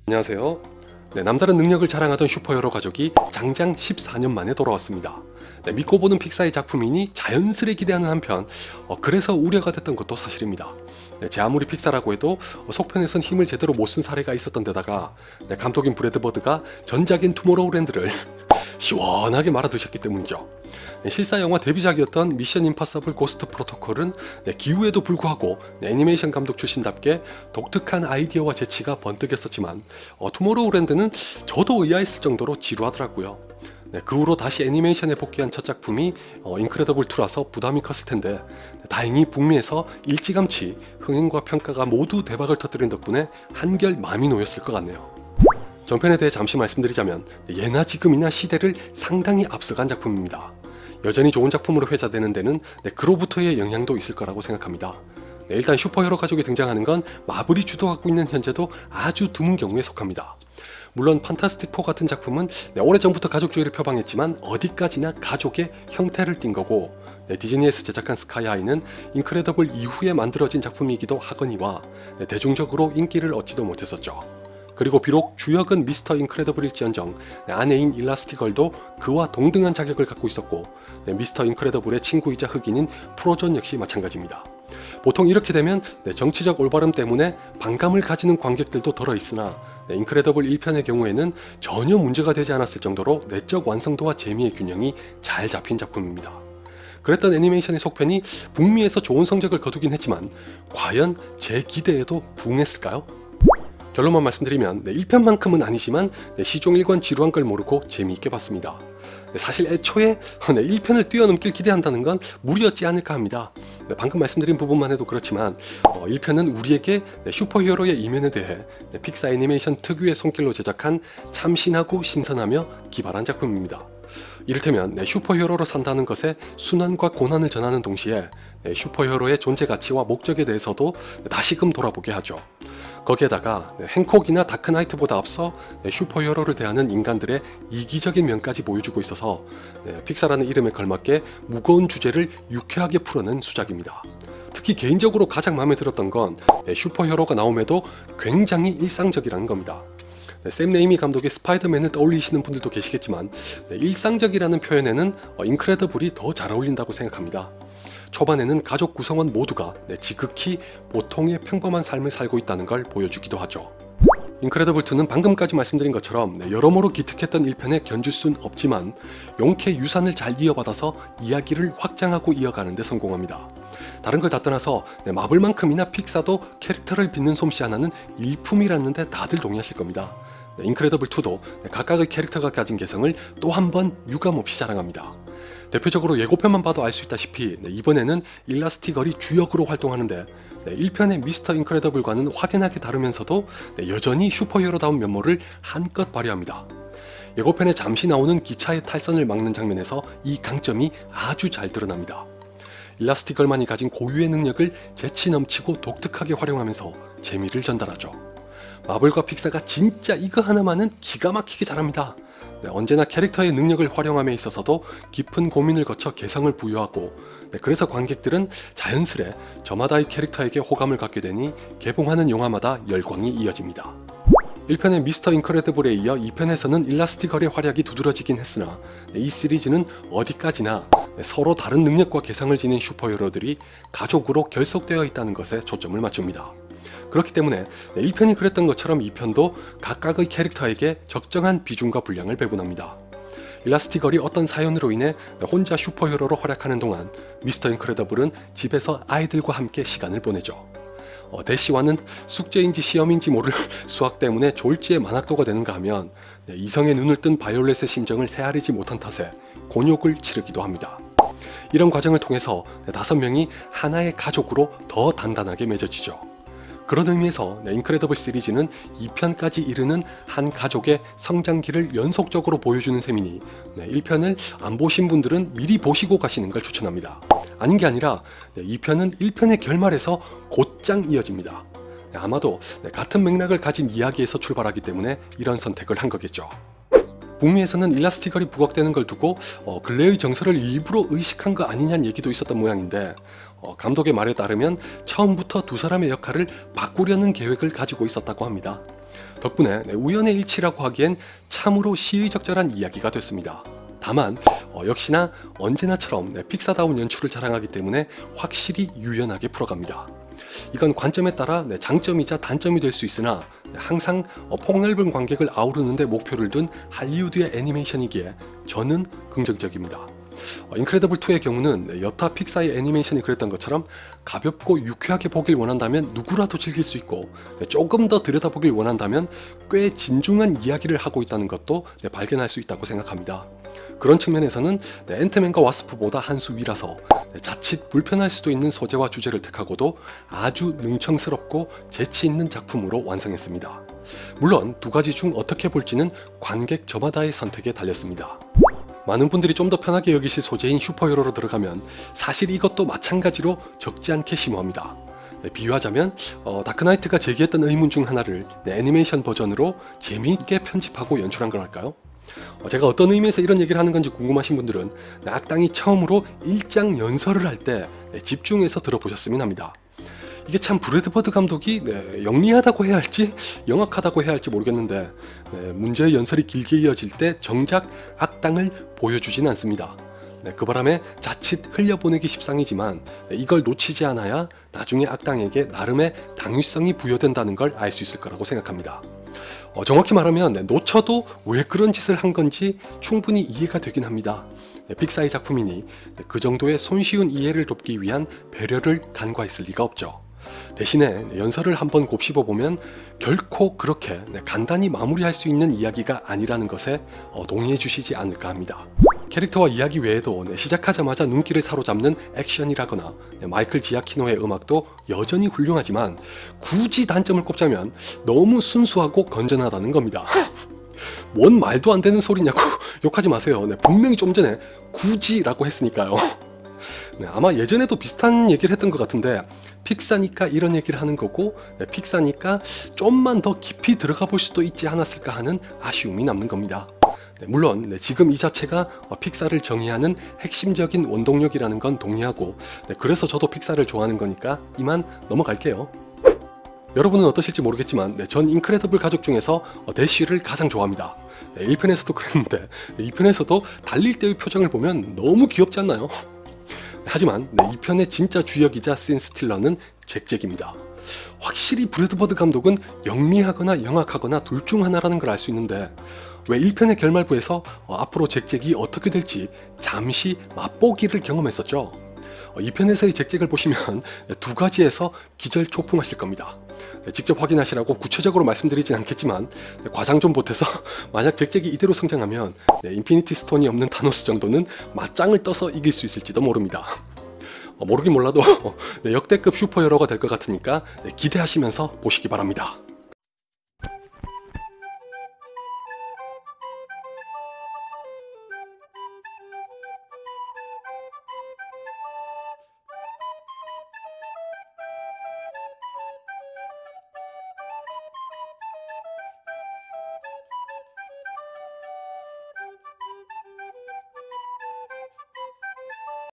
안녕하세요. 남다른 능력을 자랑하던 슈퍼히어로 가족이 장장 14년 만에 돌아왔습니다. 믿고 보는 픽사의 작품이니 자연스레 기대하는 한편 그래서 우려가 됐던 것도 사실입니다. 제 아무리 픽사라고 해도 속편에선 힘을 제대로 못 쓴 사례가 있었던 데다가 감독인 브래드 버드가 전작인 투모로우랜드를 시원하게 말아드셨기 때문이죠. 실사 영화 데뷔작이었던 미션 임파서블 고스트 프로토콜은 기후에도 불구하고 애니메이션 감독 출신답게 독특한 아이디어와 재치가 번뜩였었지만 투모로우랜드는 저도 의아했을 정도로 지루하더라고요. 그 후로 다시 애니메이션에 복귀한 첫 작품이 인크레더블2라서 부담이 컸을 텐데 다행히 북미에서 일찌감치 흥행과 평가가 모두 대박을 터뜨린 덕분에 한결 마음이 놓였을 것 같네요. 전편에 대해 잠시 말씀드리자면 예나 지금이나 시대를 상당히 앞서간 작품입니다. 여전히 좋은 작품으로 회자되는 데는 그로부터의 영향도 있을 거라고 생각합니다. 일단 슈퍼히어로 가족이 등장하는 건 마블이 주도하고 있는 현재도 아주 드문 경우에 속합니다. 물론 판타스틱4 같은 작품은 오래전부터 가족주의를 표방했지만 어디까지나 가족의 형태를 띈 거고 디즈니에서 제작한 스카이하이는 인크레더블 이후에 만들어진 작품이기도 하거니와 대중적으로 인기를 얻지도 못했었죠. 그리고 비록 주역은 미스터 인크레더블일지언정 아내인 일라스티걸도 그와 동등한 자격을 갖고 있었고 미스터 인크레더블의 친구이자 흑인인 프로존 역시 마찬가지입니다. 보통 이렇게 되면 정치적 올바름 때문에 반감을 가지는 관객들도 덜어 있으나 인크레더블 1편의 경우에는 전혀 문제가 되지 않았을 정도로 내적 완성도와 재미의 균형이 잘 잡힌 작품입니다. 그랬던 애니메이션의 속편이 북미에서 좋은 성적을 거두긴 했지만 과연 제 기대에도 부응했을까요? 결론만 말씀드리면 1편만큼은 아니지만 시종 1관 지루한 걸 모르고 재미있게 봤습니다. 사실 애초에 1편을 뛰어넘길 기대한다는 건 무리였지 않을까 합니다. 방금 말씀드린 부분만 해도 그렇지만 1편은 우리에게 슈퍼히어로의 이면에 대해 픽사 애니메이션 특유의 손길로 제작한 참신하고 신선하며 기발한 작품입니다. 이를테면 슈퍼히어로로 산다는 것에 순환과 고난을 전하는 동시에 슈퍼히어로의 존재 가치와 목적에 대해서도 다시금 돌아보게 하죠. 거기에다가 행콕이나 다크나이트보다 앞서 슈퍼히어로를 대하는 인간들의 이기적인 면까지 보여주고 있어서 픽사라는 이름에 걸맞게 무거운 주제를 유쾌하게 풀어낸 수작입니다. 특히 개인적으로 가장 마음에 들었던 건 슈퍼히어로가 나옴에도 굉장히 일상적이라는 겁니다. 샘 레이미 감독의 스파이더맨을 떠올리시는 분들도 계시겠지만 일상적이라는 표현에는 인크레더블이 더 잘 어울린다고 생각합니다. 초반에는 가족 구성원 모두가 지극히 보통의 평범한 삶을 살고 있다는 걸 보여주기도 하죠. 인크레더블2는 방금까지 말씀드린 것처럼 여러모로 기특했던 1편에 견줄 순 없지만 용케 유산을 잘 이어받아서 이야기를 확장하고 이어가는 데 성공합니다. 다른 걸 다 떠나서 마블만큼이나 픽사도 캐릭터를 빚는 솜씨 하나는 일품이라는 데 다들 동의하실 겁니다. 인크레더블2도 각각의 캐릭터가 가진 개성을 또 한 번 유감없이 자랑합니다. 대표적으로 예고편만 봐도 알 수 있다시피 이번에는 일라스티걸이 주역으로 활동하는데 1편의 미스터 인크레더블과는 확연하게 다르면서도 여전히 슈퍼히어로다운 면모를 한껏 발휘합니다. 예고편에 잠시 나오는 기차의 탈선을 막는 장면에서 이 강점이 아주 잘 드러납니다. 일라스티걸만이 가진 고유의 능력을 재치 넘치고 독특하게 활용하면서 재미를 전달하죠. 마블과 픽사가 진짜 이거 하나만은 기가 막히게 잘합니다. 언제나 캐릭터의 능력을 활용함에 있어서도 깊은 고민을 거쳐 개성을 부여하고 그래서 관객들은 자연스레 저마다의 캐릭터에게 호감을 갖게 되니 개봉하는 영화마다 열광이 이어집니다. 1편의 미스터 인크레더블에 이어 2편에서는 일라스티걸의 활약이 두드러지긴 했으나 이 시리즈는 어디까지나 서로 다른 능력과 개성을 지닌 슈퍼히어로들이 가족으로 결속되어 있다는 것에 초점을 맞춥니다. 그렇기 때문에 1편이 그랬던 것처럼 2편도 각각의 캐릭터에게 적정한 비중과 분량을 배분합니다. 일라스티걸이 어떤 사연으로 인해 혼자 슈퍼히어로로 활약하는 동안 미스터 인크레더블은 집에서 아이들과 함께 시간을 보내죠. 대시와는 숙제인지 시험인지 모를 수학 때문에 졸지에 만학도가 되는가 하면 이성의 눈을 뜬 바이올렛의 심정을 헤아리지 못한 탓에 곤욕을 치르기도 합니다. 이런 과정을 통해서 5명이 하나의 가족으로 더 단단하게 맺어지죠. 그런 의미에서 인크레더블 시리즈는 2편까지 이르는 한 가족의 성장기를 연속적으로 보여주는 셈이니 1편을 안 보신 분들은 미리 보시고 가시는 걸 추천합니다. 아닌 게 아니라 2편은 1편의 결말에서 곧장 이어집니다. 아마도 같은 맥락을 가진 이야기에서 출발하기 때문에 이런 선택을 한 거겠죠. 북미에서는 일라스티걸이 부각되는 걸 두고 근래의 정서를 일부러 의식한 거 아니냐는 얘기도 있었던 모양인데 감독의 말에 따르면 처음부터 두 사람의 역할을 바꾸려는 계획을 가지고 있었다고 합니다. 덕분에 우연의 일치라고 하기엔 참으로 시의적절한 이야기가 됐습니다. 다만 역시나 언제나처럼 픽사다운 연출을 자랑하기 때문에 확실히 유연하게 풀어갑니다. 이건 관점에 따라 장점이자 단점이 될 수 있으나 항상 폭넓은 관객을 아우르는 데 목표를 둔 할리우드의 애니메이션이기에 저는 긍정적입니다. 인크레더블2의 경우는 여타 픽사의 애니메이션이 그랬던 것처럼 가볍고 유쾌하게 보길 원한다면 누구라도 즐길 수 있고 조금 더 들여다보길 원한다면 꽤 진중한 이야기를 하고 있다는 것도 발견할 수 있다고 생각합니다. 그런 측면에서는 앤트맨과 와스프보다 한 수 위라서 자칫 불편할 수도 있는 소재와 주제를 택하고도 아주 능청스럽고 재치 있는 작품으로 완성했습니다. 물론 두 가지 중 어떻게 볼지는 관객 저마다의 선택에 달렸습니다. 많은 분들이 좀 더 편하게 여기실 소재인 슈퍼히어로로 들어가면 사실 이것도 마찬가지로 적지 않게 심오합니다. 비유하자면 다크나이트가 제기했던 의문 중 하나를 애니메이션 버전으로 재미있게 편집하고 연출한 거랄까요? 제가 어떤 의미에서 이런 얘기를 하는 건지 궁금하신 분들은 악당이 처음으로 일장 연설을 할 때 집중해서 들어보셨으면 합니다. 이게 참 브래드 버드 감독이 영리하다고 해야 할지 영악하다고 해야 할지 모르겠는데 문제의 연설이 길게 이어질 때 정작 악당을 보여주진 않습니다. 그 바람에 자칫 흘려보내기 십상이지만 이걸 놓치지 않아야 나중에 악당에게 나름의 당위성이 부여된다는 걸 알 수 있을 거라고 생각합니다. 정확히 말하면 놓쳐도 왜 그런 짓을 한 건지 충분히 이해가 되긴 합니다. 픽사의 작품이니 그 정도의 손쉬운 이해를 돕기 위한 배려를 간과했을 리가 없죠. 대신에 연설을 한번 곱씹어보면 결코 그렇게 간단히 마무리할 수 있는 이야기가 아니라는 것에 동의해 주시지 않을까 합니다. 캐릭터와 이야기 외에도 시작하자마자 눈길을 사로잡는 액션이라거나 마이클 지아키노의 음악도 여전히 훌륭하지만 굳이 단점을 꼽자면 너무 순수하고 건전하다는 겁니다. 뭔 말도 안 되는 소리냐고 욕하지 마세요. 분명히 좀 전에 굳이라고 했으니까요. 아마 예전에도 비슷한 얘기를 했던 것 같은데 픽사니까 이런 얘기를 하는 거고 픽사니까 좀만 더 깊이 들어가 볼 수도 있지 않았을까 하는 아쉬움이 남는 겁니다. 물론 지금 이 자체가 픽사를 정의하는 핵심적인 원동력이라는 건 동의하고 그래서 저도 픽사를 좋아하는 거니까 이만 넘어갈게요. 여러분은 어떠실지 모르겠지만 전 인크레더블 가족 중에서 대쉬를 가장 좋아합니다. 1편에서도 그랬는데 2편에서도 달릴 때의 표정을 보면 너무 귀엽지 않나요? 하지만 2편의 진짜 주역이자 씬 스틸러는 잭입니다. 확실히 브래드 버드 감독은 영리하거나 영악하거나 둘 중 하나라는 걸 알 수 있는데 왜 1편의 결말부에서 앞으로 잭이 어떻게 될지 잠시 맛보기를 경험했었죠. 2편에서의 잭을 보시면 두 가지에서 기절초풍하실 겁니다. 직접 확인하시라고 구체적으로 말씀드리진 않겠지만 과장 좀 보태서 만약 잭이 이대로 성장하면 인피니티 스톤이 없는 타노스 정도는 맞짱을 떠서 이길 수 있을지도 모릅니다. 모르긴 몰라도 역대급 슈퍼히어로가 될 것 같으니까 기대하시면서 보시기 바랍니다.